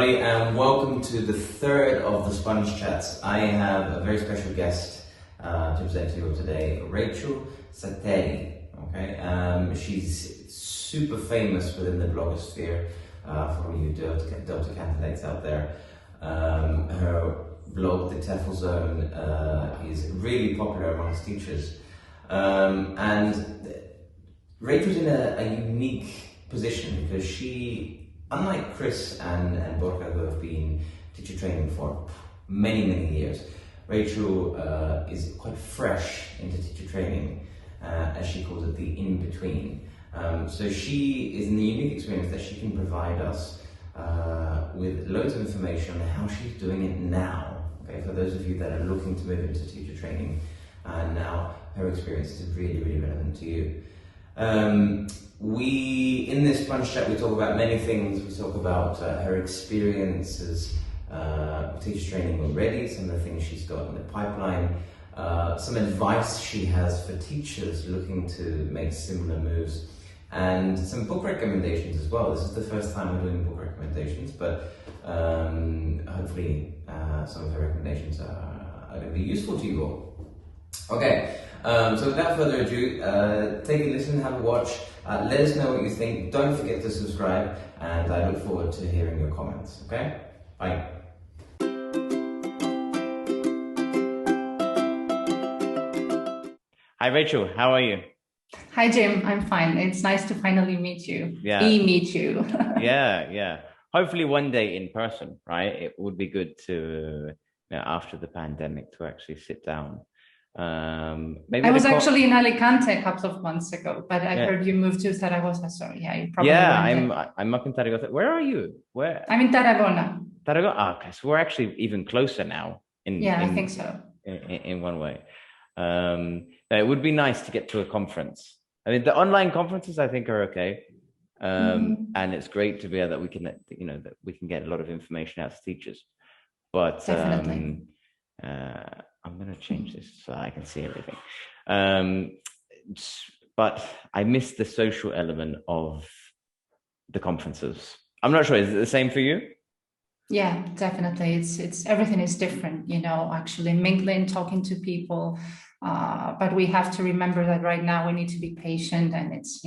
everybody, and welcome to the third of the Sponge Chats. I have a very special guest to present to you today, Rachel Tsateri. Okay, she's super famous within the blogosphere for all you Delta candidates out there. Her blog, The TEFL Zone, is really popular amongst teachers, and Rachel's in a unique position because she, unlike Chris and Borja, who have been teacher training for many years, Rachel is quite fresh into teacher training, as she calls it, the in-between. So she is in the unique experience that she can provide us with loads of information on how she's doing it now. Okay, for those of you that are looking to move into teacher training, now her experience is really relevant to you. In this Sponge Chat, we talk about many things. We talk about her experiences with teacher training already, some of the things she's got in the pipeline, some advice she has for teachers looking to make similar moves, and some book recommendations as well. This is the first time we're doing book recommendations, but hopefully some of her recommendations are going to be useful to you all. Okay, so without further ado, take a listen, have a watch, let us know what you think. Don't forget to subscribe, and I look forward to hearing your comments. Okay, bye. Hi Rachel, how are you? Hi Jim, I'm fine. It's nice to finally meet you. Yeah. Meet you. Yeah. Hopefully one day in person, right? It would be good to, after the pandemic, to actually sit down. Maybe I was actually in Alicante a couple of months ago, but I heard you moved to Zaragoza, so yeah, you probably I'm up in Zaragoza. Where are you? Where? I'm in Tarragona. Tarragona. Okay, so we're actually even closer now. I think so. In one way. It would be nice to get to a conference. I mean, the online conferences I think are okay, and it's great to be able that we can, that we can get a lot of information out to teachers. But definitely. I'm going to change this so I can see everything. But I miss the social element of the conferences. I'm not sure. Is it the same for you? Yeah, definitely. It's everything is different, actually mingling, talking to people. But we have to remember that right now we need to be patient, and it's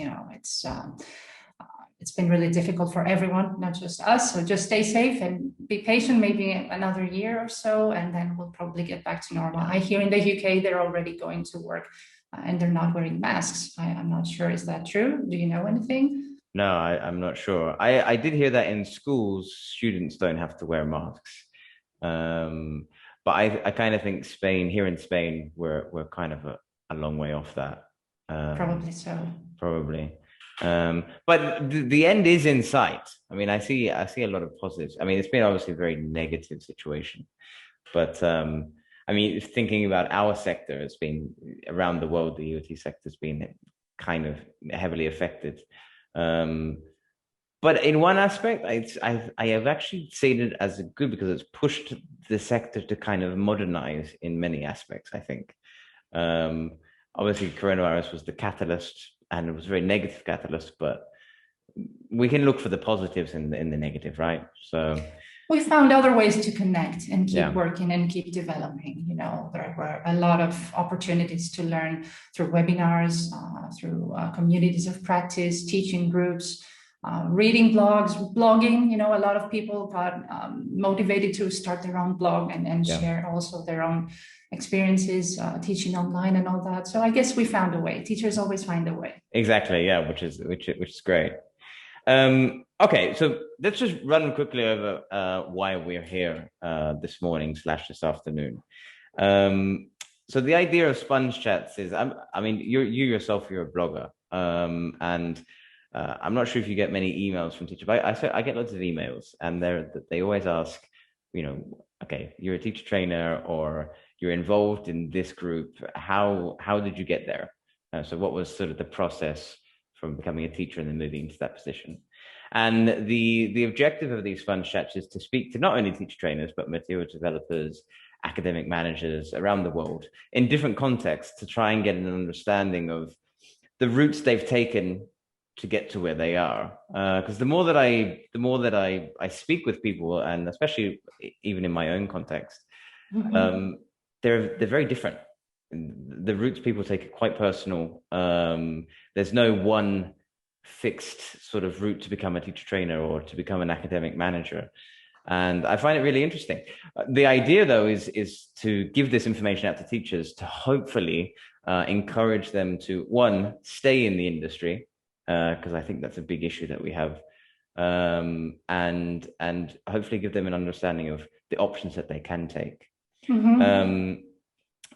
been really difficult for everyone, not just us. So just stay safe and be patient, maybe another year or so, and then we'll probably get back to normal. I hear in the UK, they're already going to work and they're not wearing masks. I'm not sure. Is that true? Do you know anything? No, I'm not sure. I did hear that in schools, students don't have to wear masks. But I kind of think here in Spain, we're kind of a long way off that. Probably so. Probably. But the end is in sight. I mean, I see a lot of positives. I mean, it's been obviously a very negative situation, but I mean, thinking about our sector, it's been around the world, the ELT sector has been kind of heavily affected. But in one aspect, I have actually seen it as good because it's pushed the sector to kind of modernize in many aspects, I think. Obviously, coronavirus was the catalyst, and it was a very negative catalyst, but we can look for the positives in the negative, right? So we found other ways to connect and keep working and keep developing. There were a lot of opportunities to learn through webinars, through communities of practice, teaching groups, reading blogs, blogging. A lot of people got motivated to start their own blog and share also their own experiences, teaching online and all that. So I guess we found a way. Teachers always find a way. Exactly, yeah, which is great. Okay, so let's just run quickly over why we're here this morning / this afternoon. So the idea of Sponge Chats is, I mean, you yourself, you're a blogger, and I'm not sure if you get many emails from teachers, but I get lots of emails, and they always ask, okay, you're a teacher trainer or you're involved in this group. How did you get there? So what was sort of the process from becoming a teacher and then moving into that position? And the objective of these Sponge Chats is to speak to not only teacher trainers, but material developers, academic managers around the world in different contexts to try and get an understanding of the routes they've taken to get to where they are. Because the more that I speak with people, and especially even in my own context, they're very different. The routes people take are quite personal. There's no one fixed sort of route to become a teacher trainer or to become an academic manager. And I find it really interesting. The idea, though, is to give this information out to teachers to hopefully encourage them to, one, stay in the industry, because I think that's a big issue that we have, and hopefully give them an understanding of the options that they can take.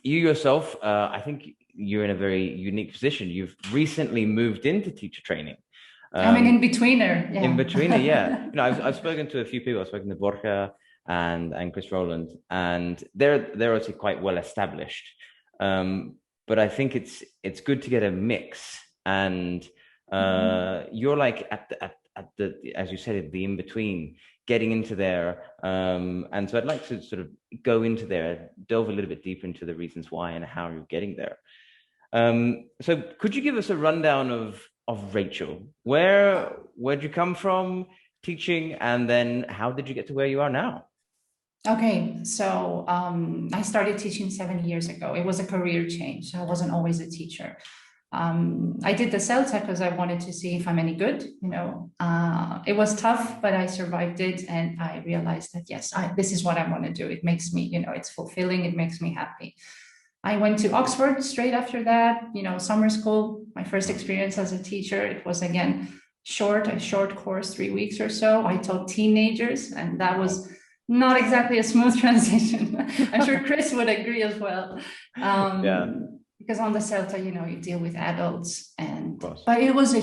You yourself, I think you're in a very unique position. You've recently moved into teacher training. I'm an in-betweener. Yeah. In-betweener, yeah. You know, I've spoken to a few people. I've spoken to Borja and Chris Rowland, and they're also quite well established. But I think it's good to get a mix, and you're like at the as you said, the in-between, getting into there. And so I'd like to sort of go into there, delve a little bit deeper into the reasons why and how you're getting there. So could you give us a rundown of Rachel? Where'd you come from teaching, and then how did you get to where you are now? Okay, so I started teaching 7 years ago. It was a career change. I wasn't always a teacher. I did the CELTA because I wanted to see if I'm any good. You know, it was tough, but I survived it, and I realized that yes, this is what I want to do. It makes me, you know, it's fulfilling. It makes me happy. I went to Oxford straight after that, you know, summer school, my first experience as a teacher. It was, again, a short course, 3 weeks or so. I taught teenagers, and that was not exactly a smooth transition. I'm sure Chris would agree as well. Because on the CELTA, you know, you deal with adults, but it was a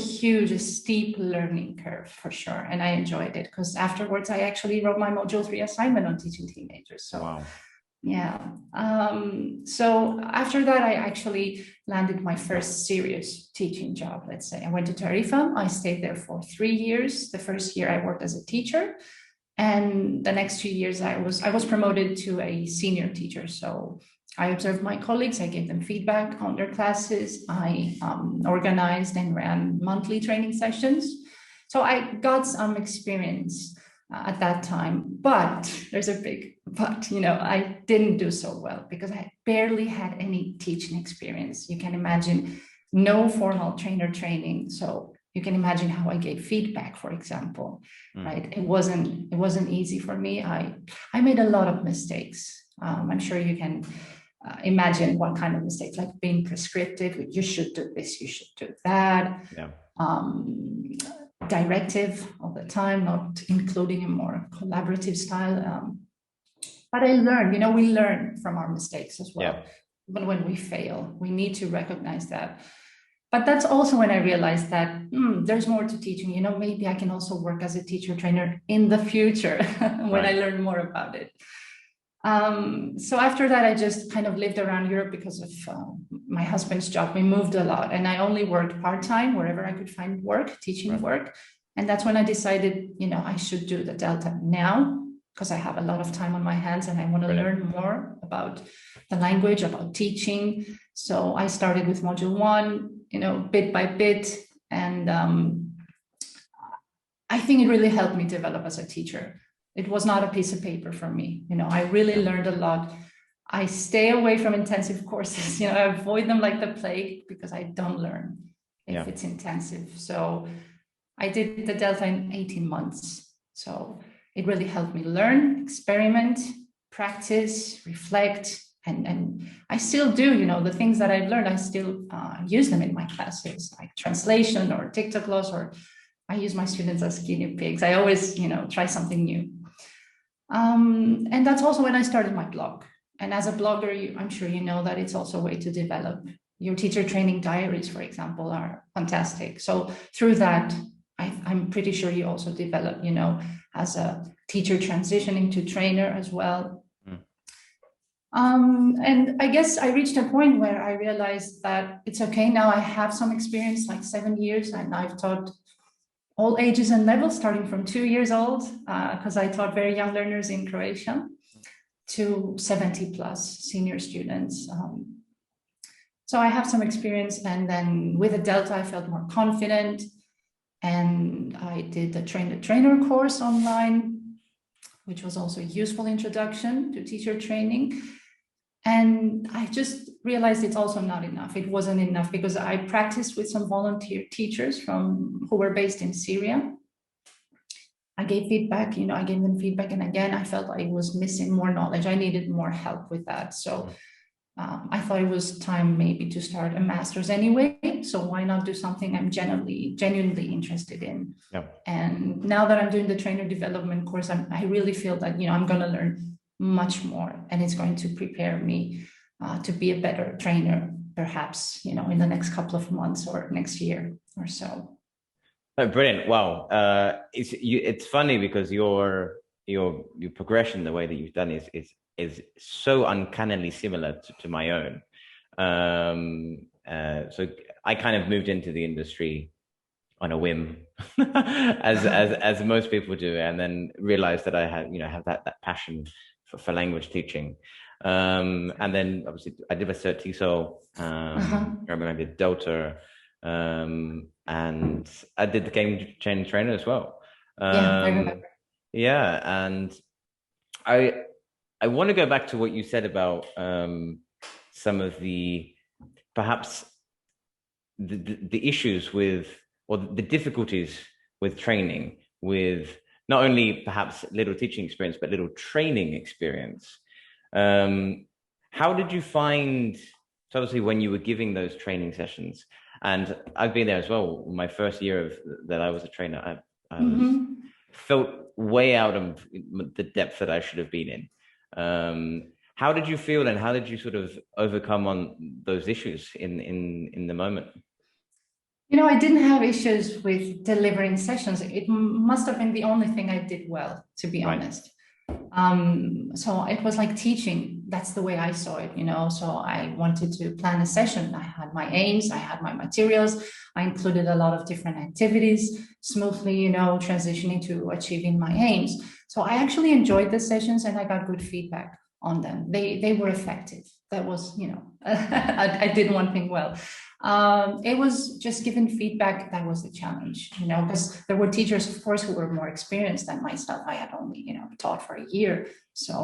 steep learning curve for sure. And I enjoyed it because afterwards I actually wrote my module 3 assignment on teaching teenagers. So wow. Yeah. So after that, I actually landed my first serious teaching job, let's say. I went to Tarifa. I stayed there for 3 years. The first year I worked as a teacher, and the next 2 years I was promoted to a senior teacher. So I observed my colleagues, I gave them feedback on their classes. I organized and ran monthly training sessions. So I got some experience at that time, but there's a big but, you know, I didn't do so well because I barely had any teaching experience. You can imagine no formal trainer training. So you can imagine how I gave feedback, for example, right? It wasn't easy for me. I made a lot of mistakes. I'm sure you can imagine what kind of mistakes, like being prescriptive. You should do this, you should do that. Yeah. Directive all the time, not including a more collaborative style. But I learned, you know, we learn from our mistakes as well. Yeah. But when we fail, we need to recognize that. But that's also when I realized that there's more to teaching. You know, maybe I can also work as a teacher trainer in the future when I learn more about it. So after that, I just kind of lived around Europe because of my husband's job. We moved a lot, and I only worked part-time wherever I could find work, teaching work. And that's when I decided, you know, I should do the Delta now because I have a lot of time on my hands and I want to learn more about the language, about teaching. So I started with module 1, you know, bit by bit. And I think it really helped me develop as a teacher. It was not a piece of paper for me. You know, I really learned a lot. I stay away from intensive courses. You know, I avoid them like the plague because I don't learn if it's intensive. So I did the Delta in 18 months. So it really helped me learn, experiment, practice, reflect. And I still do, you know, the things that I've learned, I still use them in my classes, like translation or TikTok laws, or I use my students as guinea pigs. I always, you know, try something new. And that's also when I started my blog. And as a blogger, I'm sure you know that it's also a way to develop. Your teacher training diaries, for example, are fantastic. So through that, I'm pretty sure you also develop, you know, as a teacher transitioning to trainer as well. And I guess I reached a point where I realized that it's okay. Now I have some experience, like 7 years, and I've taught all ages and levels, starting from 2 years old, because I taught very young learners in Croatia, to 70 plus senior students. So I have some experience, and then with the Delta, I felt more confident. And I did the trainer course online, which was also a useful introduction to teacher training. And I just realized it's also not enough. It wasn't enough because I practiced with some volunteer teachers who were based in Syria. I gave feedback, I gave them feedback. And again, I felt I was missing more knowledge. I needed more help with that. So I thought it was time maybe to start a master's anyway. So why not do something I'm genuinely interested in? Yep. And now that I'm doing the trainer development course, I really feel that, I'm going to learn much more, and it's going to prepare me to be a better trainer, perhaps, in the next couple of months or next year or so. Oh, brilliant. Wow. It's funny because your progression, the way that you've done is so uncannily similar to my own. So I kind of moved into the industry on a whim, as most people do, and then realized that I had, have that passion for language teaching. And then obviously I did a cert TESOL, I remember I did Delta, and I did the game training trainer as well. I remember. Yeah, and I want to go back to what you said about some of the perhaps the issues with, or the difficulties with training, with not only perhaps little teaching experience, but little training experience. How did you find, so obviously when you were giving those training sessions, and I've been there as well, my first year that I was a trainer, I felt way out of the depth that I should have been in. How did you feel, and how did you sort of overcome on those issues in the moment? I didn't have issues with delivering sessions. It must have been the only thing I did well, to be honest. So it was like teaching. That's the way I saw it, So I wanted to plan a session. I had my aims, I had my materials. I included a lot of different activities, smoothly, transitioning to achieving my aims. So I actually enjoyed the sessions, and I got good feedback on them. They were effective. That was, I did one thing well. It was just giving feedback that was the challenge, because there were teachers, of course, who were more experienced than myself. I had only, taught for a year. So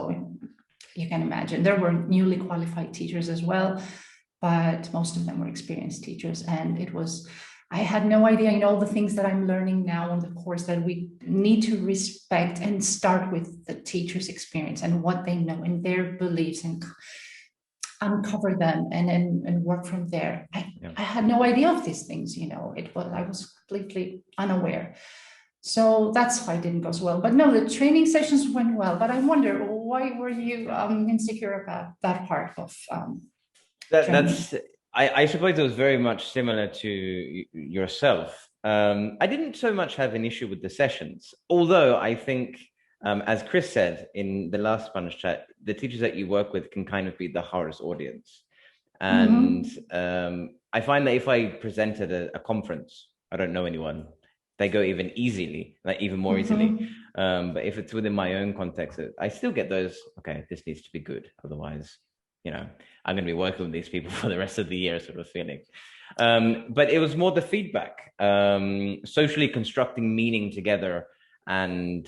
you can imagine there were newly qualified teachers as well, but most of them were experienced teachers. And I had no idea, all the things that I'm learning now on the course, that we need to respect and start with the teacher's experience and what they know and their beliefs, and uncover them and work from there. I had no idea of these things, I was completely unaware. So that's why it didn't go so well. But no, the training sessions went well. But I wonder, why were you insecure about that part of I suppose it was very much similar to yourself. I didn't so much have an issue with the sessions, although I think, as Chris said in the last Spanish chat, the teachers that you work with can kind of be the hardest audience. And I find that if I present at a conference, I don't know anyone, they go even more easily. But if it's within my own context, I still get those, okay, this needs to be good. Otherwise, I'm going to be working with these people for the rest of the year sort of feeling. But it was more the feedback, socially constructing meaning together, and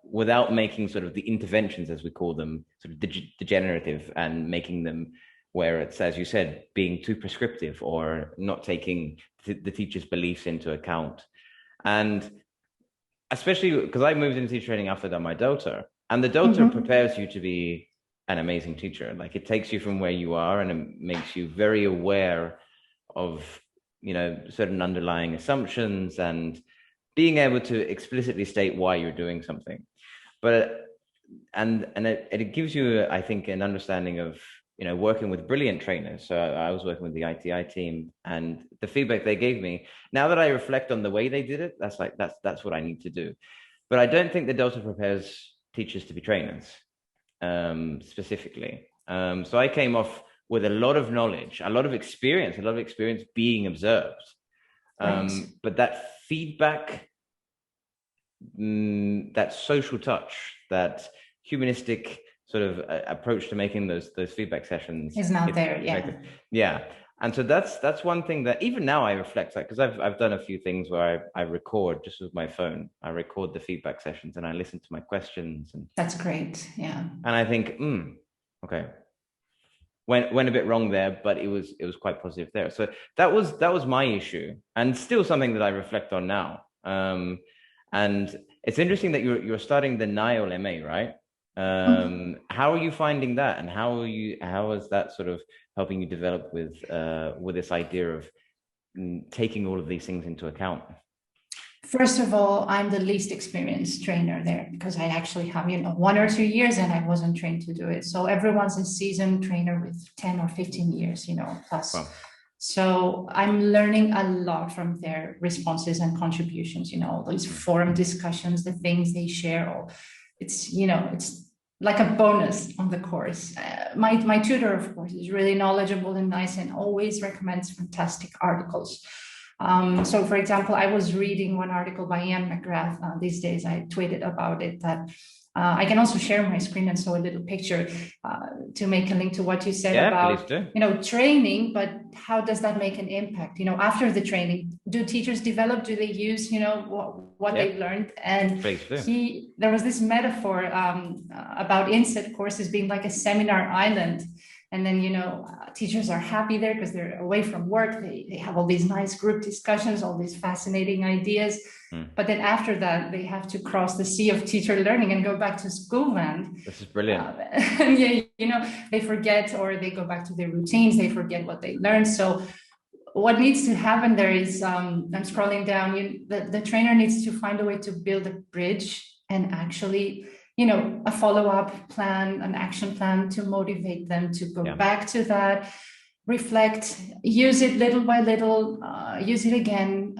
without making sort of the interventions, as we call them, sort of degenerative, and making them where it's, as you said, being too prescriptive or not taking the teacher's beliefs into account. And especially because I moved into teacher training after that, my Delta, and the Delta prepares you to be an amazing teacher. Like, it takes you from where you are, and it makes you very aware of, certain underlying assumptions, and being able to explicitly state why you're doing something. But it gives you, I think, an understanding of, working with brilliant trainers. So I was working with the ITI team, and the feedback they gave me, now that I reflect on the way they did it, that's what I need to do. But I don't think the Delta prepares teachers to be trainers, specifically. So I came off with a lot of knowledge, a lot of experience being observed. But that feedback, that social touch, that humanistic sort of approach to making those feedback sessions is not there. Yeah. And so that's one thing that even now I reflect, like, because I've done a few things where I record just with my phone. I record the feedback sessions and I listen to my questions. And that's great. Yeah. And I think, okay, went a bit wrong there, but it was quite positive there. So that was my issue, and still something that I reflect on now. And it's interesting that you're starting the Nile MA, right? How are you finding that, and how is that sort of helping you develop with this idea of taking all of these things into account? First of all, I'm the least experienced trainer there because I actually have 1 or 2 years and I wasn't trained to do it. So everyone's a seasoned trainer with 10 or 15 years, plus. Wow. So I'm learning a lot from their responses and contributions, those forum discussions, the things they share. It's like a bonus on the course. My tutor, of course, is really knowledgeable and nice and always recommends fantastic articles. So, for example, I was reading one article by McGrath these days. I tweeted about it that I can also share my screen and show a little picture to make a link to what you said about, training, but how does that make an impact? After the training, do teachers develop? Do they use, what they've learned? And there was this metaphor about inset courses being like a seminar island. And then, teachers are happy there because they're away from work. They have all these nice group discussions, all these fascinating ideas. But then after that, they have to cross the sea of teacher learning and go back to school land. This is brilliant. They forget, or they go back to their routines. They forget what they learned. So what needs to happen there is, I'm scrolling down, the trainer needs to find a way to build a bridge and actually a follow-up plan, an action plan to motivate them to go back to that, reflect, use it little by little, use it again,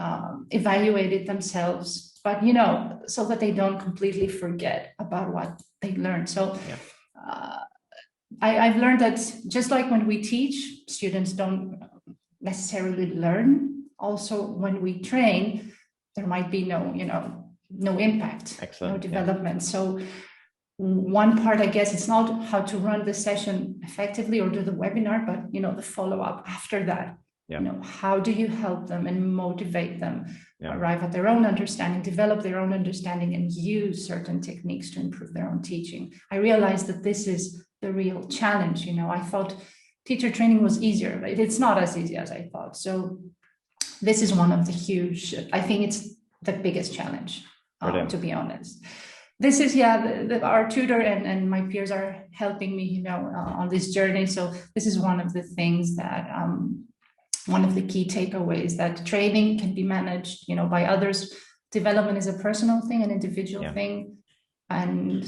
evaluate it themselves, but, so that they don't completely forget about what they learned. So I've learned that just like when we teach, students don't necessarily learn. Also, when we train, there might be no impact, no development. So one part, I guess, it's not how to run the session effectively or do the webinar, but the follow-up after that. How do you help them and motivate them arrive at their own understanding, develop their own understanding, and use certain techniques to improve their own teaching? I realized that this is the real challenge. I thought teacher training was easier, but it's not as easy as I thought. So this is one of the huge, I think it's the biggest challenge. To be honest, this is our tutor and my peers are helping me on this journey. So this is one of the things that one of the key takeaways, that training can be managed by others. Development is a personal thing, an individual thing, and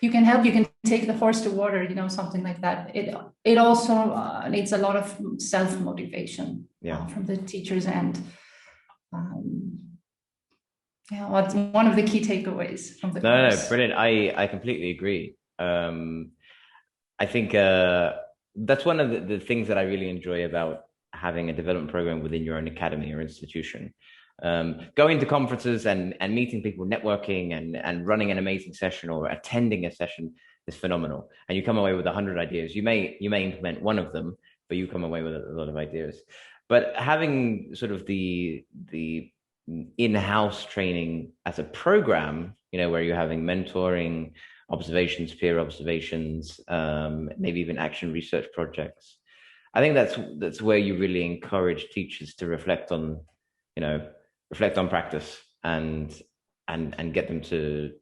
you can help. You can take the horse to water, something like that. It also needs a lot of self-motivation from the teacher's end. What's one of the key takeaways from the course? No, brilliant. I completely agree. I think that's one of the things that I really enjoy about having a development program within your own academy or institution. Going to conferences and meeting people, networking and running an amazing session or attending a session is phenomenal. And you come away with 100 ideas. You may implement one of them, but you come away with a lot of ideas. But having sort of the in-house training as a program, where you're having mentoring, observations, peer observations, maybe even action research projects. I think that's where you really encourage teachers to reflect on practice and get them to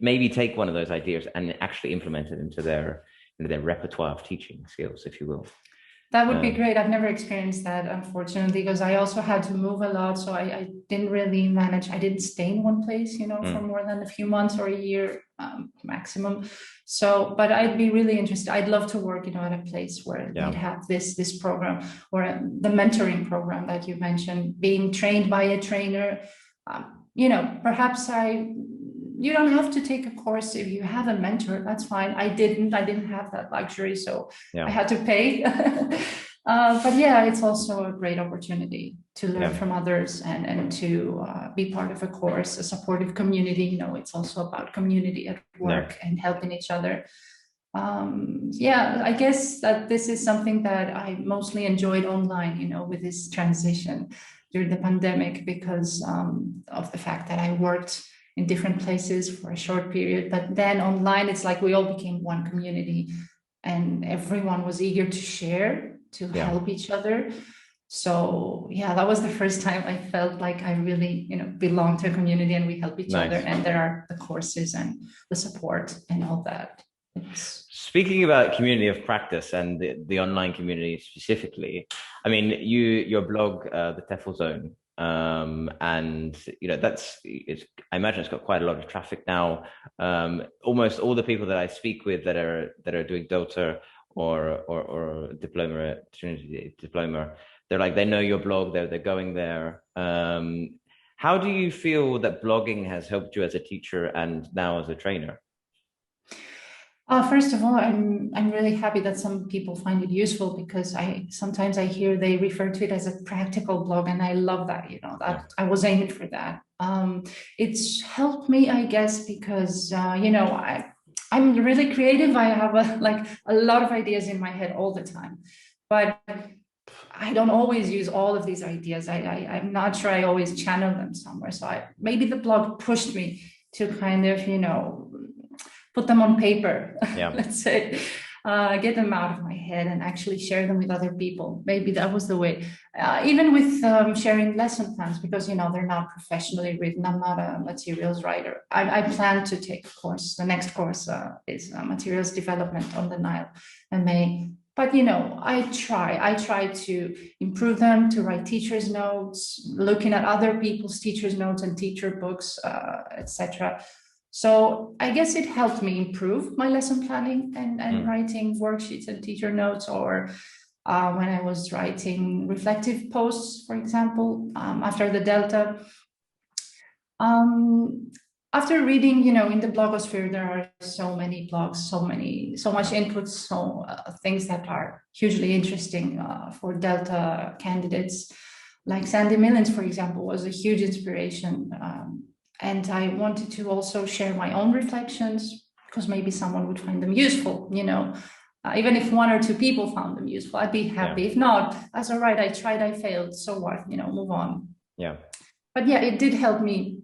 maybe take one of those ideas and actually implement it into their repertoire of teaching skills, if you will. That would be great. I've never experienced that, unfortunately, because I also had to move a lot. So I didn't really manage. I didn't stay in one place, for more than a few months or a year maximum. So, but I'd be really interested. I'd love to work, at a place where they'd have this program, or the mentoring program that you mentioned, being trained by a trainer. Perhaps you don't have to take a course if you have a mentor. That's fine. I didn't have that luxury, so I had to pay. But it's also a great opportunity to learn from others and to be part of a course, a supportive community. It's also about community at work and helping each other. Yeah, I guess that this is something that I mostly enjoyed online, you know, with this transition during the pandemic, because of the fact that I worked in different places for a short period. But then online, it's like we all became one community and everyone was eager to share, to help each other. So yeah, that was the first time I felt like I really, you know, belong to a community and we help each other. And there are the courses and the support and all that. Speaking about community of practice and the online community specifically, I mean, your blog, the TEFL Zone, and you know I imagine it's got quite a lot of traffic now. Almost all the people that I speak with that are doing Delta or diploma, Trinity diploma, they're like, they know your blog, they're going there. How do you feel that blogging has helped you as a teacher and now as a trainer? First of all, I'm really happy that some people find it useful, because sometimes I hear they refer to it as a practical blog, and I love that, you know, that I was aiming for that. It's helped me, I guess, because you know, I'm really creative. I have a lot of ideas in my head all the time, but I don't always use all of these ideas. I'm not sure I always channel them somewhere. So maybe the blog pushed me to kind of, you know, put them on paper, let's say, get them out of my head and actually share them with other people. Maybe that was the way. Even with sharing lesson plans, because, you know, they're not professionally written. I'm not a materials writer. I plan to take a course. The next course is materials development on the Nile MA. But, you know, I try to improve them, to write teacher's notes, looking at other people's teacher's notes and teacher books, etc. So I guess it helped me improve my lesson planning and writing worksheets and teacher notes, or when I was writing reflective posts, for example, after the Delta. After reading, you know, in the blogosphere, there are so many blogs, so much input, things that are hugely interesting for Delta candidates. Like Sandy Millins, for example, was a huge inspiration. And I wanted to also share my own reflections, because maybe someone would find them useful, you know. Even if one or two people found them useful, I'd be happy. If not, that's all right. I tried, I failed. So what, you know, move on. Yeah. But yeah, it did help me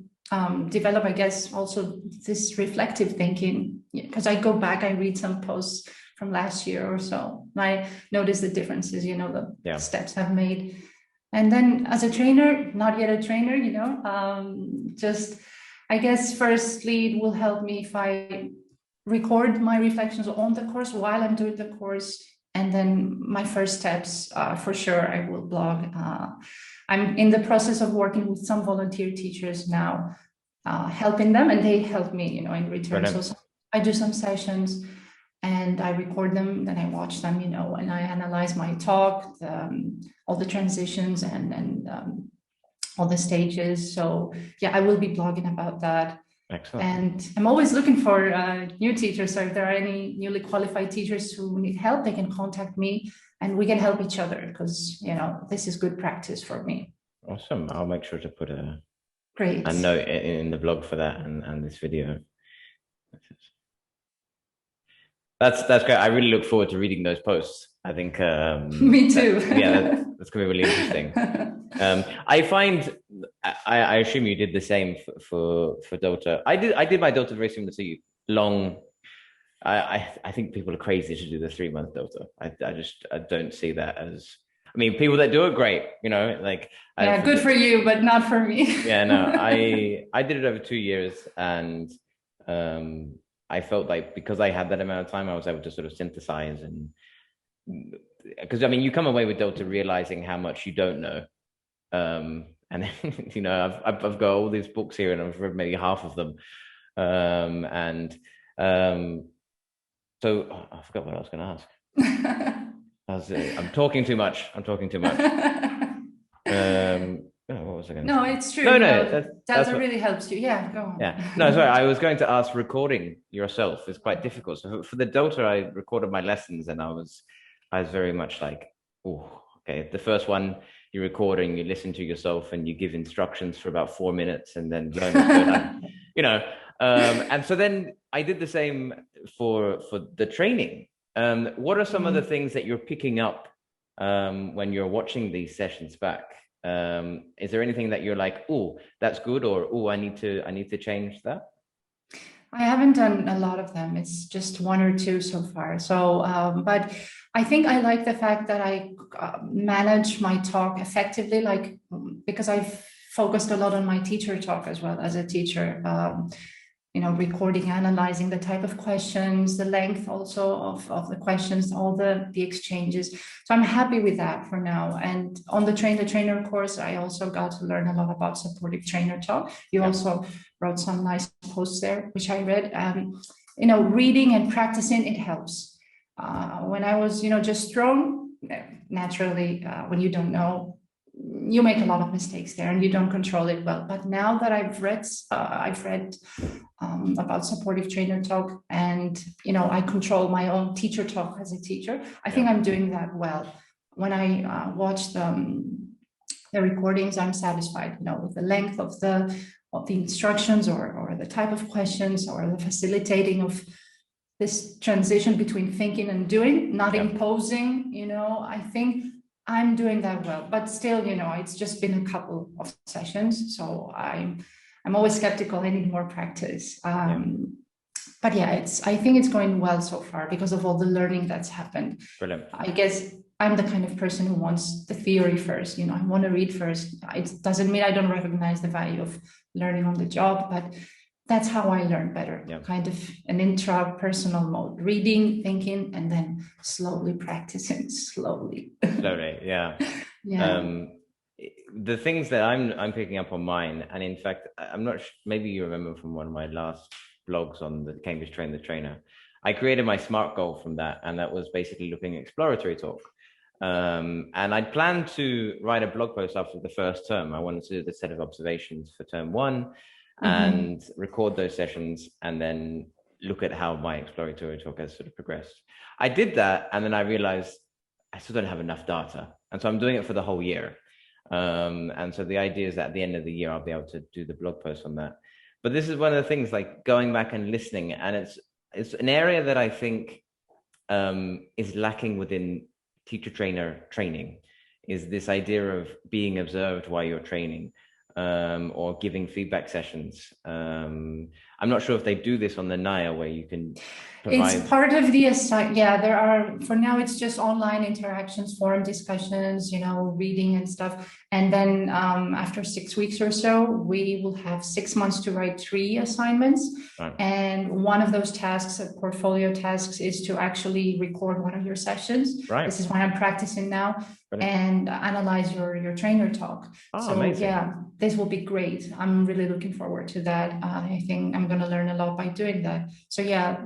develop, I guess, also this reflective thinking, because I go back, I read some posts from last year or so, and I notice the differences, you know, the steps I've made. And then as a trainer, not yet a trainer, you know, just, I guess, firstly, it will help me if I record my reflections on the course while I'm doing the course. And then my first steps, for sure, I will blog. I'm in the process of working with some volunteer teachers now, helping them, and they help me, you know, in return. So I do some sessions and I record them, then I watch them, you know, and I analyze my talk, all the transitions and all the stages. So yeah, I will be blogging about that. Excellent. And I'm always looking for new teachers. So if there are any newly qualified teachers who need help, they can contact me and we can help each other, because, you know, this is good practice for me. Awesome. I'll make sure to put a Great. A note in the blog for that and this video. That's great. I really look forward to reading those posts. I think me too. That's gonna be really interesting. I find I assume you did the same for Delta. I did my Delta very similar to you. Long. I think people are crazy to do the 3-month Delta. I don't see that as. I mean, people that do it, great. You know, like good for you, but not for me. Yeah, no. I did it over 2 years, and I felt like because I had that amount of time, I was able to sort of synthesize, and because I mean, you come away with Delta realizing how much you don't know, and then, you know, I've got all these books here, and I've read maybe half of them, so I forgot what I was going to ask. I'm talking too much. What was I going to say? No, it's true. No, that really helps you. Yeah, go on. Yeah, no, sorry. I was going to ask, recording yourself is quite difficult. So for the Delta, I recorded my lessons, and I was very much like, oh, okay. The first one you record and you listen to yourself, and you give instructions for about 4 minutes, and then learn. You know, And so then I did the same for the training. What are some of the things that you're picking up when you're watching these sessions back? Is there anything that you're like, oh, that's good, or oh, I need to change that? I haven't done a lot of them. It's just one or two so far. So, but I think I like the fact that I manage my talk effectively, like, because I've focused a lot on my teacher talk as well as a teacher, you know, recording, analyzing the type of questions, the length also of the questions, all the exchanges. So I'm happy with that for now. And on the Train the Trainer course, I also got to learn a lot about supportive trainer talk. You also wrote some nice posts there, which I read. You know, reading and practicing, it helps. When I was, you know, just thrown, naturally, when you don't know, you make a lot of mistakes there and you don't control it well. But now that I've read about supportive trainer talk, and you know, I control my own teacher talk as a teacher, I think I'm doing that well. When I watch the recordings, I'm satisfied, you know, with the length of the instructions, or the type of questions, or the facilitating of this transition between thinking and doing, not imposing, you know. I think I'm doing that well, but still, you know, it's just been a couple of sessions, so I'm always skeptical. I need more practice. But yeah, I think it's going well so far because of all the learning that's happened. Brilliant. I guess I'm the kind of person who wants the theory first. You know, I want to read first. It doesn't mean I don't recognize the value of learning on the job, but that's how I learn better. Kind of an intrapersonal mode, reading, thinking, and then slowly practicing, slowly. Yeah. The things that I'm picking up on mine, and in fact, I'm not sure, maybe you remember from one of my last blogs on the Cambridge Train the Trainer, I created my SMART goal from that, and that was basically looking at exploratory talk. And I'd planned to write a blog post after the first term. I wanted to do the set of observations for term one and record those sessions, and then look at how my exploratory talk has sort of progressed. I did that, and then I realized I still don't have enough data. And so I'm doing it for the whole year. And so the idea is that at the end of the year, I'll be able to do the blog post on that. But this is one of the things, like going back and listening, and it's an area that I think is lacking within teacher trainer training, is this idea of being observed while you're training, or giving feedback sessions. I'm not sure if they do this on the Nile, where you can provide... It's part of the there are, for now, it's just online interactions, forum discussions, you know, reading and stuff. And then after 6 weeks or so, we will have 6 months to write 3 assignments. And one of those tasks, portfolio tasks, is to actually record one of your sessions. This is what I'm practicing now. And analyze your trainer talk. So amazing. Yeah, this will be great. I'm really looking forward to that. I think I'm going to learn a lot by doing that. So yeah,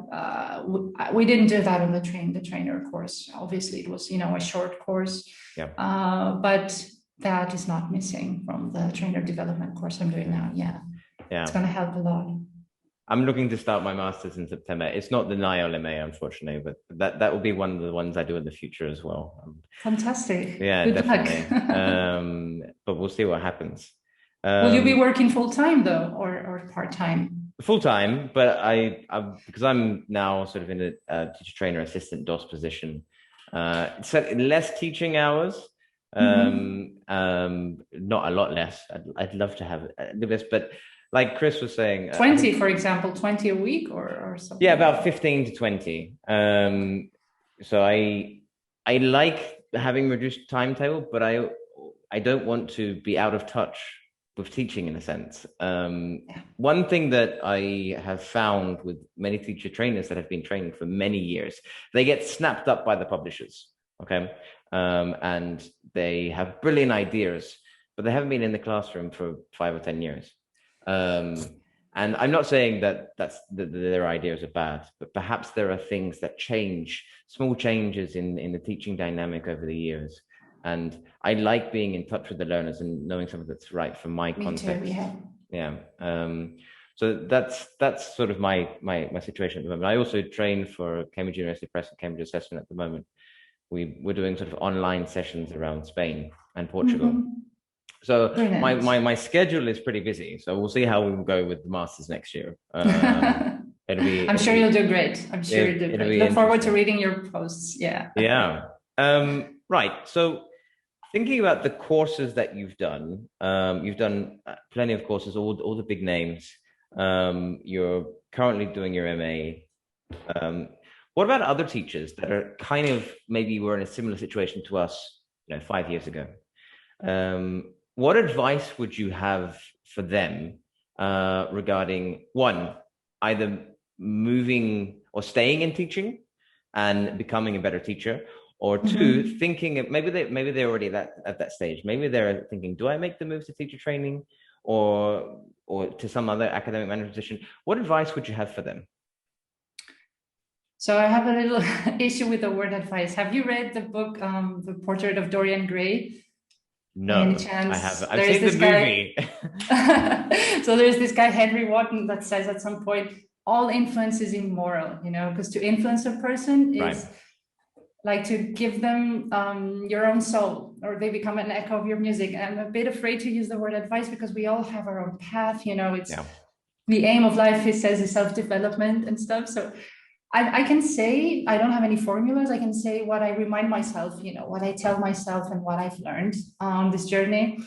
we didn't do that on the trainer course. Obviously, it was, you know, a short course. But that is not missing from the trainer development course I'm doing now. It's going to help a lot. I'm looking to start my master's in September. It's not the Nile MA, unfortunately, but that will be one of the ones I do in the future as well. Fantastic. Yeah, good definitely. luck. But we'll see what happens. Will you be working full-time though, or part-time? Full-time, but I because I'm now sort of in a teacher trainer assistant DOS position. So less teaching hours, not a lot less. I'd love to have this, but like Chris was saying, 20, for example, 20 a week or something. Yeah, about 15 to 20. So I like having reduced timetable, but I don't want to be out of touch with teaching, in a sense. One thing that I have found with many teacher trainers that have been training for many years, they get snapped up by the publishers, okay? And they have brilliant ideas, but they haven't been in the classroom for 5 or 10 years. And I'm not saying that their ideas are bad, but perhaps there are things that change, small changes in the teaching dynamic over the years. And I like being in touch with the learners and knowing something that's right for my context. Me too, yeah. So that's sort of my situation at the moment. I also train for Cambridge University Press and Cambridge Assessment at the moment. We're doing sort of online sessions around Spain and Portugal. So Brilliant. my schedule is pretty busy. So we'll see how we will go with the masters next year. I'm sure you'll do great. I'm sure you'll do great. Look forward to reading your posts. Yeah. Yeah. Right. So thinking about the courses that you've done plenty of courses, all the big names. You're currently doing your MA. What about other teachers that are kind of maybe were in a similar situation to us, 5 years ago? What advice would you have for them regarding one, either moving or staying in teaching and becoming a better teacher, or two, thinking maybe they're already at that stage. Maybe they're thinking, do I make the move to teacher training or to some other academic management position? What advice would you have for them? So I have a little issue with the word advice. Have you read the book, The Portrait of Dorian Gray? No, I haven't. I've seen the movie. So there's this guy, Henry Wotton, that says at some point, all influence is immoral, because to influence a person is like to give them your own soul, or they become an echo of your music. And I'm a bit afraid to use the word advice because we all have our own path, it's the aim of life, it says, is self-development and stuff. So I can say, I don't have any formulas. I can say what I remind myself, what I tell myself and what I've learned on this journey,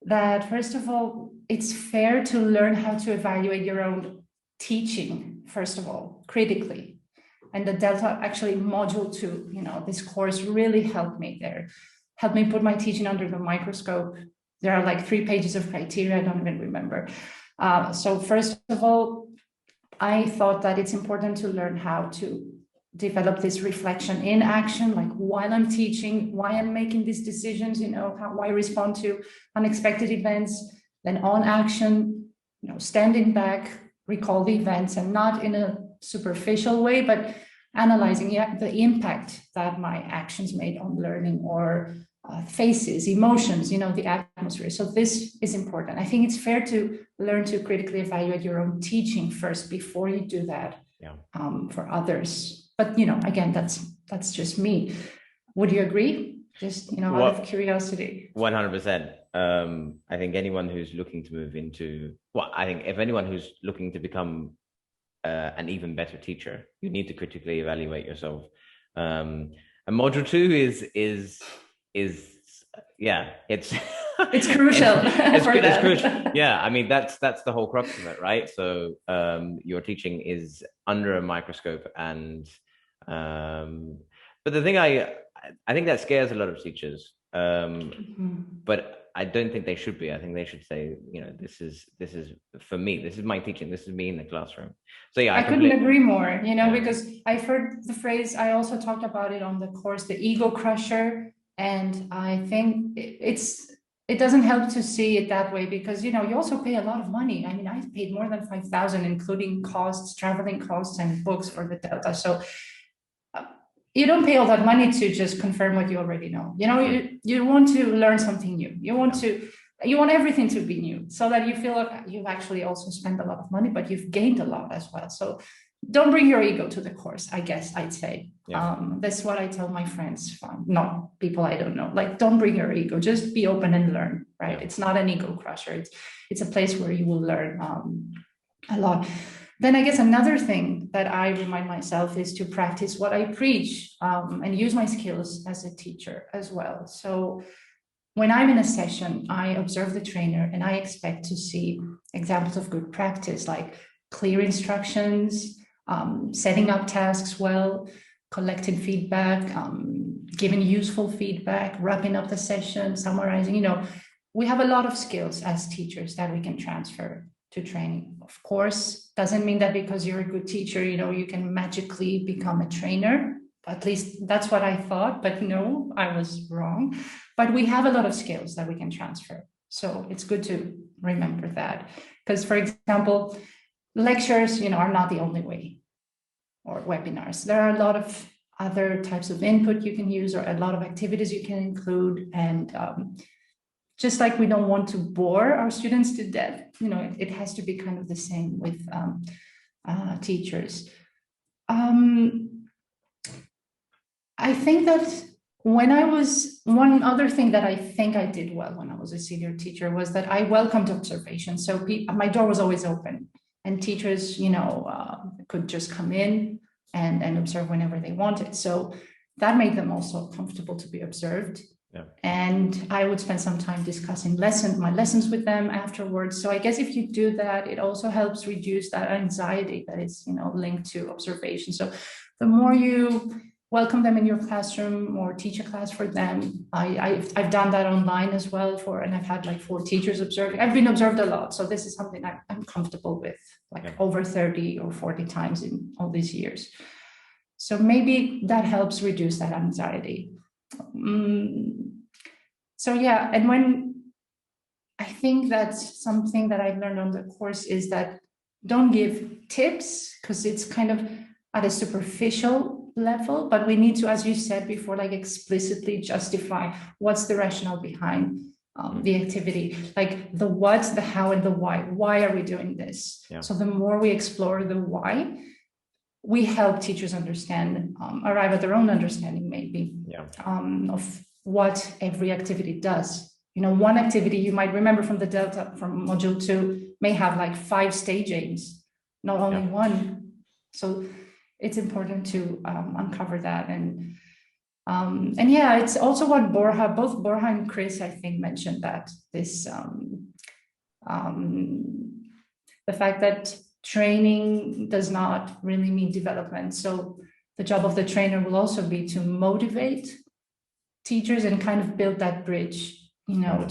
that first of all, it's fair to learn how to evaluate your own teaching, first of all, critically. And the Delta actually module 2, this course really helped me there, helped me put my teaching under the microscope. There are like 3 pages of criteria, I don't even remember. So first of all, I thought that it's important to learn how to develop this reflection in action, like while I'm teaching, why I'm making these decisions, how I respond to unexpected events, then on action, standing back, recall the events, and not in a superficial way, but analyzing the impact that my actions made on learning, or faces, emotions, the atmosphere. So this is important. I think it's fair to learn to critically evaluate your own teaching first before you do that for others. But, again, that's just me. Would you agree? Just, out of curiosity. 100%. I think anyone who's looking to move into, I think if anyone who's looking to become an even better teacher, you need to critically evaluate yourself. And module 2 is it's it's crucial. it's crucial. Yeah, I mean that's the whole crux of it, right? So your teaching is under a microscope, and but the thing I think that scares a lot of teachers, but I don't think they should be. I think they should say, this is for me. This is my teaching. This is me in the classroom. So yeah, I couldn't agree more. Because I've heard the phrase. I also talked about it on the course, the ego crusher. And I think it doesn't help to see it that way, because, you also pay a lot of money. I mean, I've paid more than 5,000, including costs, traveling costs and books for the Delta. So you don't pay all that money to just confirm what you already know. You want to learn something new. You want everything to be new, so that you feel like you've actually also spent a lot of money, but you've gained a lot as well. So don't bring your ego to the course, I guess I'd say. That's what I tell my friends, not people I don't know. Like, don't bring your ego, just be open and learn, right? It's not an ego crusher. It's a place where you will learn a lot. Then I guess another thing that I remind myself is to practice what I preach, and use my skills as a teacher as well. So when I'm in a session, I observe the trainer and I expect to see examples of good practice, like clear instructions, setting up tasks well, collecting feedback, giving useful feedback, wrapping up the session, summarizing. We have a lot of skills as teachers that we can transfer to training. Of course, doesn't mean that because you're a good teacher, you can magically become a trainer. At least that's what I thought, but no, I was wrong. But we have a lot of skills that we can transfer. So it's good to remember that. Because, for example, lectures, are not the only way, or webinars. There are a lot of other types of input you can use, or a lot of activities you can include. And just like we don't want to bore our students to death, it has to be kind of the same with teachers. I think that one other thing that I think I did well when I was a senior teacher was that I welcomed observation. So my door was always open, and teachers, could just come in and observe whenever they wanted. So that made them also comfortable to be observed. Yeah. And I would spend some time discussing my lessons with them afterwards. So I guess if you do that, it also helps reduce that anxiety that is, linked to observation. So the more you welcome them in your classroom or teach a class for them, I've done that online as well and I've had like 4 teachers observing. I've been observed a lot. So this is something I'm comfortable with, over 30 or 40 times in all these years. So maybe that helps reduce that anxiety. So yeah, and when I think that's something that I've learned on the course is that don't give tips, because it's kind of at a superficial level, but we need to, as you said before, like explicitly justify what's the rationale behind the activity, like the what, the how, and the why. Why are we doing this? Yeah. So the more we explore the why, we help teachers understand, arrive at their own understanding, maybe, of what every activity does. One activity you might remember from the Delta, from Module 2, may have like 5 stage aims, not only one. So it's important to uncover that. And yeah, it's also what both Borja and Chris, I think, mentioned, that this, the fact that training does not really mean development. So the job of the trainer will also be to motivate teachers and kind of build that bridge, to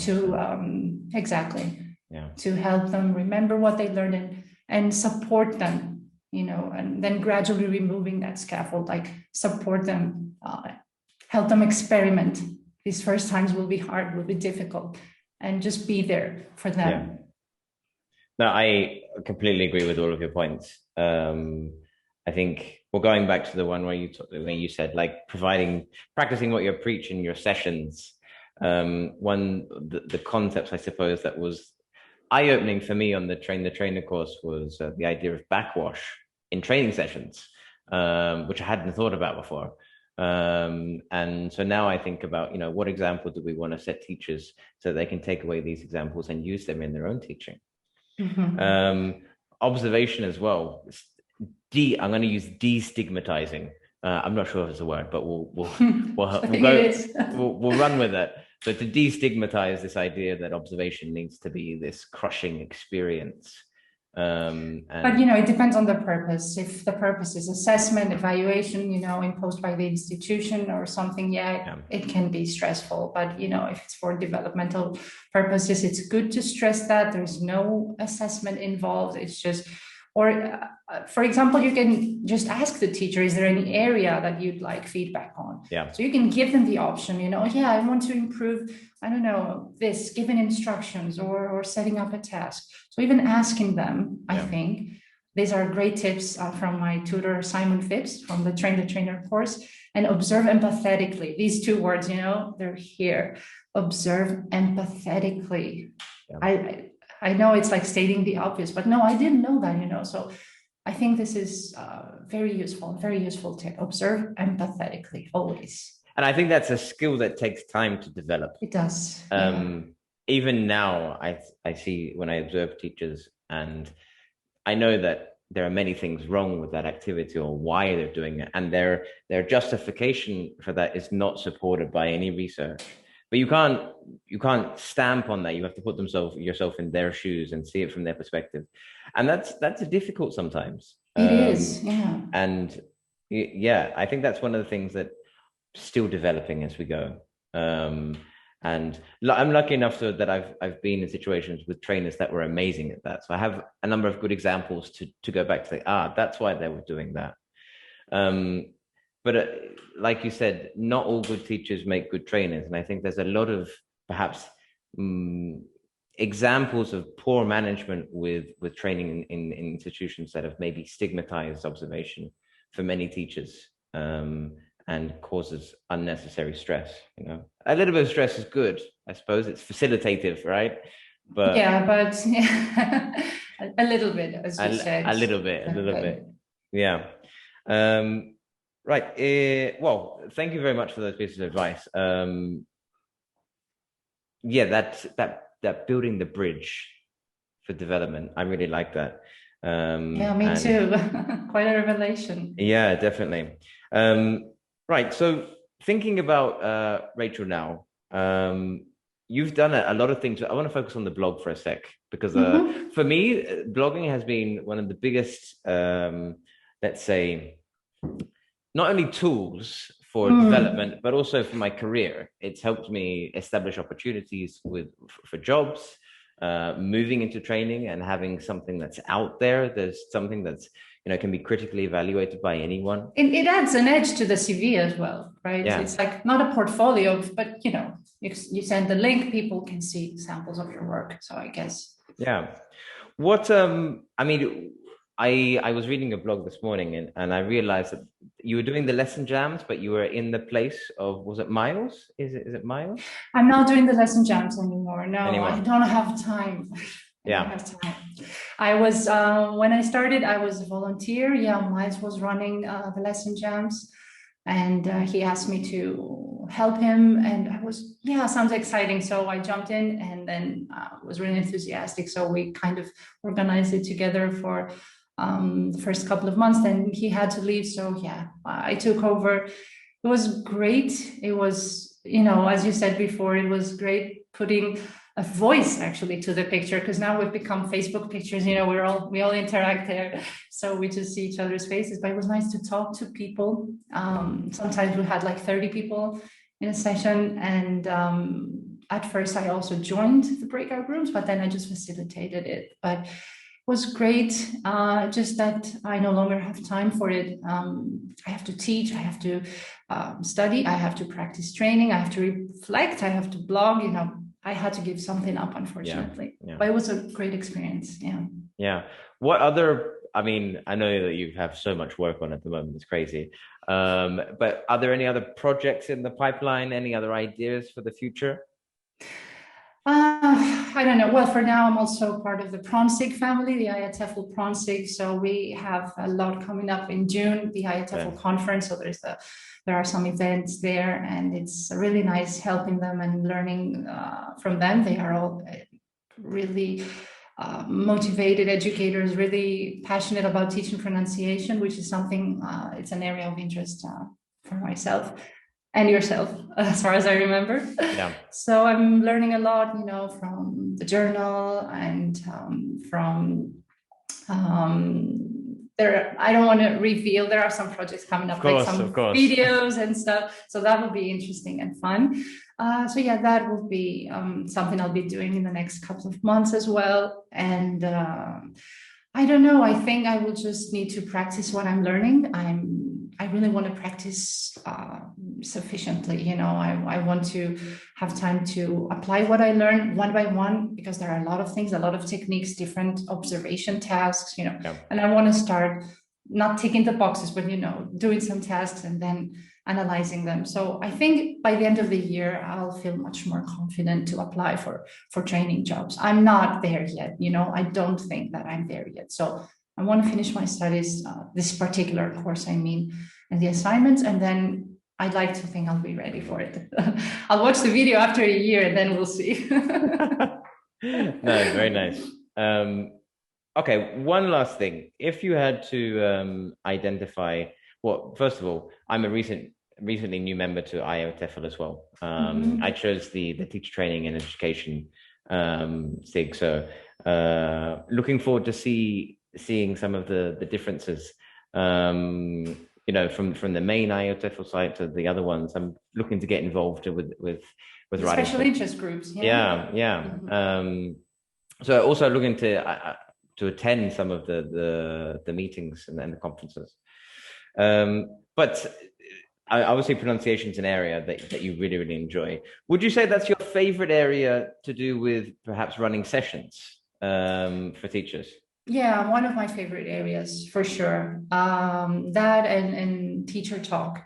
to help them remember what they learned and support them, and then gradually removing that scaffold, like support them, help them experiment. These first times will be hard, will be difficult, and just be there for them. Yeah. No, I completely agree with all of your points. I think we're going back to the one where you said, like, practicing what you preach in your sessions. The concepts, I suppose, that was eye-opening for me on the Train the Trainer course was the idea of backwash in training sessions, which I hadn't thought about before. And so now I think about, what example do we want to set teachers so they can take away these examples and use them in their own teaching. Mm-hmm. Observation as well. I'm going to use destigmatizing. I'm not sure if it's a word, but we'll run with it. So to destigmatize this idea that observation needs to be this crushing experience. But it depends on the purpose. If the purpose is assessment, evaluation, imposed by the institution or something, it can be stressful. But if it's for developmental purposes, it's good to stress that there's no assessment involved. It's just, for example, you can just ask the teacher, is there any area that you'd like feedback on? Yeah. So you can give them the option, I want to improve, I don't know, this, given instructions or setting up a task. So even asking them, I think, these are great tips from my tutor, Simon Phipps, from the Train the Trainer course. And observe empathetically. These 2 words, they're here. Observe empathetically. Yeah. I know it's like stating the obvious, but no, I didn't know that, so I think this is very useful tip. Observe empathetically, always. And I think that's a skill that takes time to develop. It does. Even now, I see when I observe teachers, and I know that there are many things wrong with that activity or why they're doing it. And their justification for that is not supported by any research. But you can't stamp on that. You have to put yourself in their shoes and see it from their perspective, and that's difficult sometimes. It is, yeah. And I think that's one of the things that still developing as we go. And I'm lucky enough that I've been in situations with trainers that were amazing at that. So I have a number of good examples to go back to say, that's why they were doing that. But like you said, not all good teachers make good trainers. And I think there's a lot of perhaps examples of poor management with training in institutions that have maybe stigmatized observation for many teachers and causes unnecessary stress. A little bit of stress is good, I suppose. It's facilitative, right? But a little bit, as you said. A little bit. Yeah. Right. Well, thank you very much for those pieces of advice. Yeah, that building the bridge for development, I really like that. Yeah, me too. Quite a revelation. Yeah, definitely. Right. So thinking about Rachel now, you've done a lot of things. I want to focus on the blog for a sec because for me, blogging has been one of the biggest, let's say, not only tools for development, but also for my career. It's helped me establish opportunities for jobs, moving into training and having something that's out there. There's something that's, can be critically evaluated by anyone. It adds an edge to the CV as well, right? Yeah. It's like not a portfolio, but you send the link, people can see examples of your work. So I guess. Yeah. What I was reading a blog this morning and I realized that you were doing the lesson jams, but you were in the place of, was it Miles? Is it Miles? I'm not doing the lesson jams anymore. No, I don't have time. Yeah. I was, when I started, I was a volunteer. Yeah, Miles was running the lesson jams and he asked me to help him. And I was, sounds exciting. So I jumped in and then was really enthusiastic. So we kind of organized it together for the first couple of months. Then he had to leave. So I took over. It was great. It was, as you said before, it was great putting a voice actually to the picture, because now we've become Facebook pictures, we all interact there, so we just see each other's faces. But it was nice to talk to people. Sometimes we had like 30 people in a session, and at first I also joined the breakout rooms, but then I just facilitated it. But it was great, just that I no longer have time for it. I have to teach, I have to study, I have to practice training, I have to reflect, I have to blog, I had to give something up, unfortunately. Yeah. But it was a great experience. Yeah. What other, I know that you have so much work on at the moment, it's crazy. But are there any other projects in the pipeline? Any other ideas for the future? I don't know. Well, for now, I'm also part of the PronSIG family, the IATEFL PronSIG. So we have a lot coming up in June, the IATEFL conference. So there are some events there, and it's really nice helping them and learning from them. They are all really motivated educators, really passionate about teaching pronunciation, which is something, it's an area of interest for myself and yourself, as far as I remember. Yeah. So I'm learning a lot, from the journal and from there. I don't want to reveal. There are some projects coming up, like some videos and stuff. So that will be interesting and fun. So that will be something I'll be doing in the next couple of months as well. And I don't know. I think I will just need to practice what I'm learning. I really want to practice sufficiently. I want to have time to apply what I learn one by one, because there are a lot of things, a lot of techniques, different observation tasks, and I want to start not ticking the boxes, but, doing some tasks and then analyzing them. So I think by the end of the year, I'll feel much more confident to apply for training jobs. I'm not there yet. I don't think that I'm there yet. So I want to finish my studies, this particular course, and the assignments, and then I'd like to think I'll be ready for it. I'll watch the video after a year and then we'll see. No, very nice. Okay, one last thing. If you had to identify, well, first of all, I'm a recently new member to IATEFL as well. I chose the teacher training and education SIG. So looking forward to seeing some of the differences, from the main IATEFL site to the other ones. I'm looking to get involved with writing special interest groups. So also looking to attend some of the meetings and the conferences. But I would say pronunciation is an area that you really, really enjoy. Would you say that's your favorite area to do with perhaps running sessions for teachers? Yeah, one of my favorite areas for sure. That and teacher talk,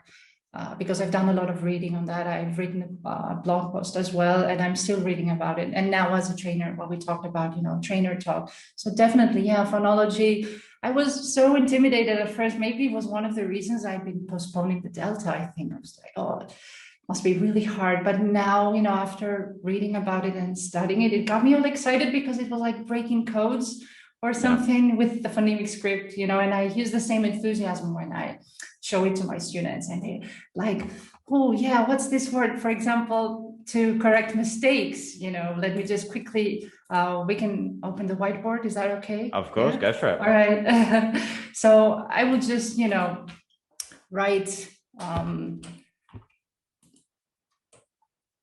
because I've done a lot of reading on that. I've written a blog post as well, and I'm still reading about it. And now as a trainer, what we talked about, trainer talk. So definitely, phonology. I was so intimidated at first. Maybe it was one of the reasons I've been postponing the Delta. I think I was like, oh, it must be really hard. But now, you know, after reading about it and studying it, it got me all excited because it was like breaking codes or something with the phonemic script, you know, and I use the same enthusiasm when I show it to my students, and they like, oh yeah, what's this word? For example, to correct mistakes, you know, let me just quickly, we can open the whiteboard. Is that okay? Of course, go for it. All right. So I would just, you know, write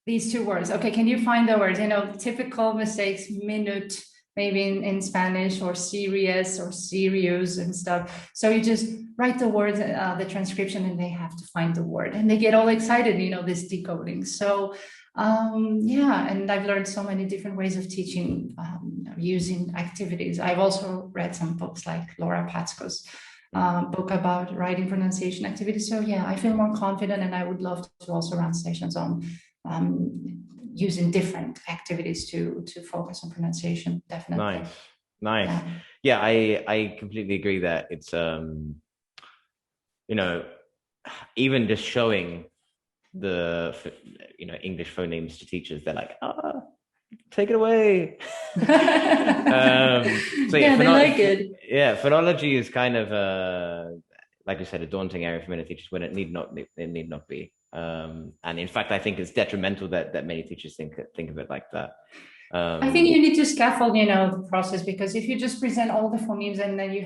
these two words. Okay, can you find the words? You know, typical mistakes, minute, maybe in Spanish, or serious or serious and stuff. So you just write the words, the transcription, and they have to find the word, and they get all excited, you know, this decoding. So yeah, and I've learned so many different ways of teaching using activities. I've also read some books like Laura Patsko's book about writing pronunciation activities. So yeah, I feel more confident, and I would love to also run sessions on using different activities to focus on pronunciation. Definitely. Nice. Yeah, I completely agree that it's you know, even just showing the, you know, English phonemes to teachers, they're like, take it away. So yeah, they like it. Yeah, phonology is kind of like you said, a daunting area for many teachers when it need not be. And in fact, I think it's detrimental that many teachers think of it like that. I think you need to scaffold, you know, the process, because if you just present all the phonemes and then you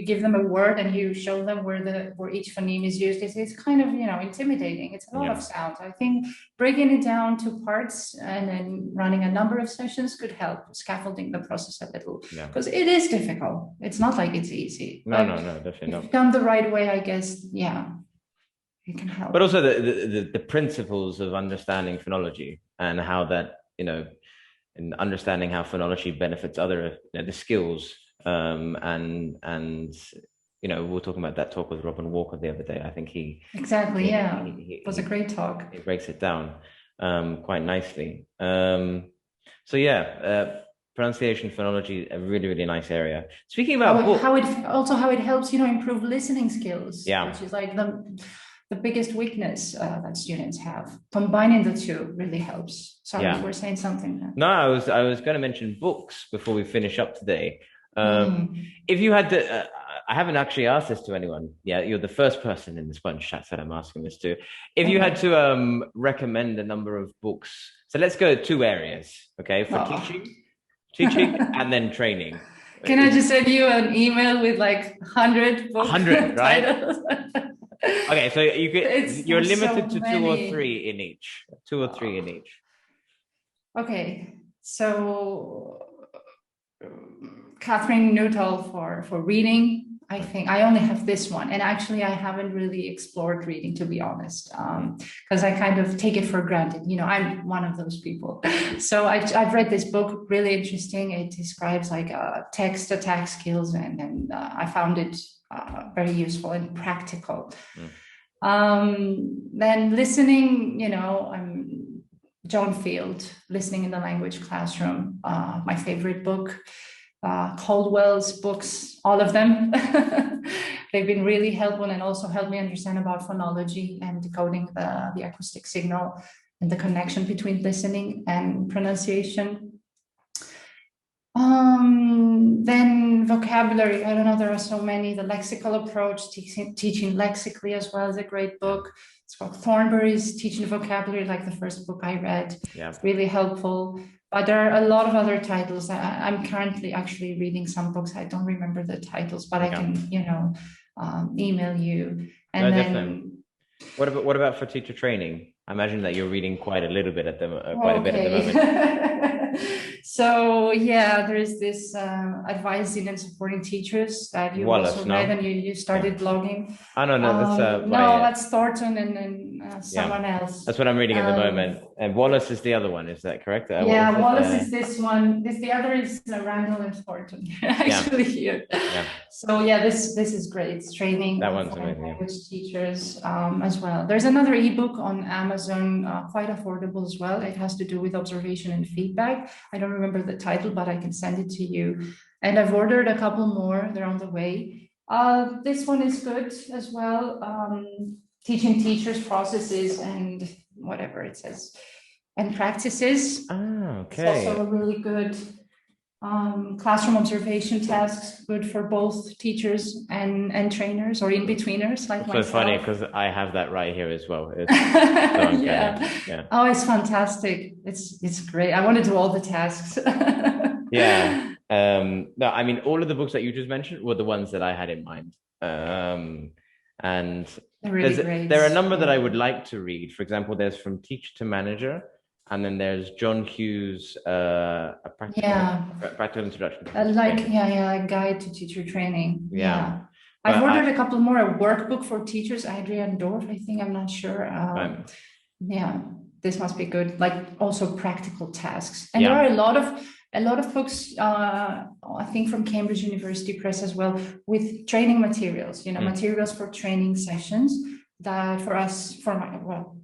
give them a word and you show them where each phoneme is used, it's kind of, you know, intimidating. It's a lot of sound. I think breaking it down to parts and then running a number of sessions could help scaffolding the process a little, because it is difficult. It's not like it's easy. No, definitely not. If done the right way, I guess, yeah, it can help. But also the principles of understanding phonology and how that, you know, and understanding how phonology benefits other, you know, the skills, and you know, we were talking about that talk with Robin Walker the other day. I think he was a great talk. He breaks it down quite nicely. So yeah, pronunciation, phonology, a really, really nice area. Speaking about how it helps, you know, improve listening skills, which is like the biggest weakness that students have. Combining the two really helps. Sorry, you were saying something. No, I was going to mention books before we finish up today. If you had to, I haven't actually asked this to anyone. Yeah, you're the first person in the Sponge Chats that I'm asking this to. If you had to recommend a number of books, so let's go 2 areas, okay, for teaching and then training. Can I just send you an email with like 100 books? 100, right? Okay, so you're limited to 2 or 3 in each. 2 or 3 in each. Okay, so Catherine Nuttall for reading. I think I only have this one, and actually I haven't really explored reading, to be honest, because I kind of take it for granted. You know, I'm one of those people. So I've read this book, really interesting. It describes like text attack skills, and I found it very useful and practical. Then listening, you know, I'm John Field, Listening in the Language Classroom, my favorite book. Caldwell's books, all of them. They've been really helpful and also helped me understand about phonology and decoding the acoustic signal and the connection between listening and pronunciation. Then vocabulary, I don't know, there are so many. The Lexical Approach, teaching lexically as well, is a great book. It's called Thornbury's Teaching Vocabulary, like the first book I read. It's really helpful. But there are a lot of other titles. I'm currently actually reading some books. I don't remember the titles, but I can, you know, email you. And then, definitely. What about for teacher training? I imagine that you're reading quite a bit at the moment. So yeah, there's this advising and supporting teachers that you also read, and you started blogging. Oh no, that's that's Thornton, and someone else. That's what I'm reading at the moment. And Wallace is the other one. Is that correct? Wallace is this one. The other is Randall and Thornton. Actually, here. Yeah. So this is great. It's training that one's for amazing, language teachers as well. There's another ebook on Amazon, quite affordable as well. It has to do with observation and feedback. I don't remember the title, but I can send it to you. And I've ordered a couple more. They're on the way. This one is good as well. Teaching teachers processes and whatever it says, and practices. Okay. It's also a really good classroom observation tasks, good for both teachers and trainers or in-betweeners like myself. So funny because I have that right here as well. Yeah. Oh, it's fantastic. It's great. I want to do all the tasks. Yeah. No, I mean, all of the books that you just mentioned were the ones that I had in mind. And really there are a number that I would like to read. For example, there's From Teacher to Manager, and then there's John Hughes' a practical introduction. A guide to teacher training. Yeah. I've ordered a couple more. A workbook for teachers, Adrian Dorf, I think. I'm not sure. Yeah, this must be good. Like also practical tasks, and there are a lot of books, I think from Cambridge University Press as well, with training materials, materials for training sessions that for us,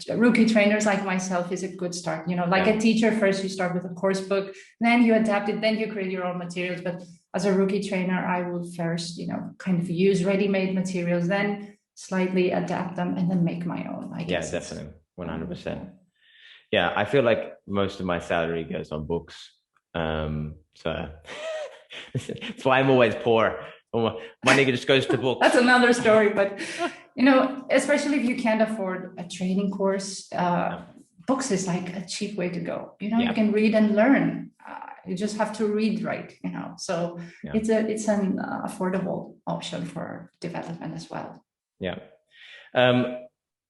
rookie trainers like myself is a good start. A teacher, first you start with a course book, then you adapt it, then you create your own materials. But as a rookie trainer, I will first, kind of use ready-made materials, then slightly adapt them and then make my own, I guess. Yeah, definitely, 100%. Yeah, I feel like most of my salary goes on books. So that's why I'm always poor. Money just goes to books. That's another story, but especially if you can't afford a training course, books is like a cheap way to go. You can read and learn. You just have to read right. So it's an affordable option for development as well. Yeah.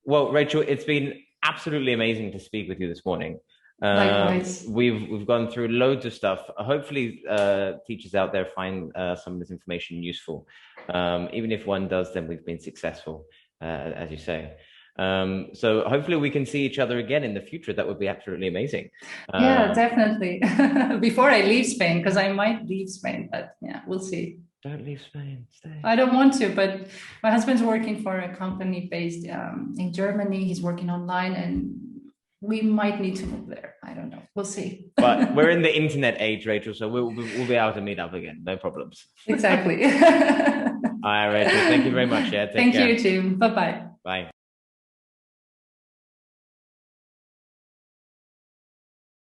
Well, Rachel, it's been absolutely amazing to speak with you this morning. Likewise. We've gone through loads of stuff. Hopefully teachers out there find some of this information useful. Even if one does, then we've been successful, as you say. So hopefully we can see each other again in the future. That would be absolutely amazing. Yeah, definitely. Before I leave Spain, because I might leave Spain, but we'll see. Don't leave Spain. Stay. I don't want to, but my husband's working for a company based in Germany. He's working online, and we might need to move there. I don't know. We'll see. But we're in the internet age, Rachel, so we'll be able to meet up again. No problems. Exactly. All right, Rachel. Thank you very much. Yeah. Thank you, too. Bye-bye. Bye.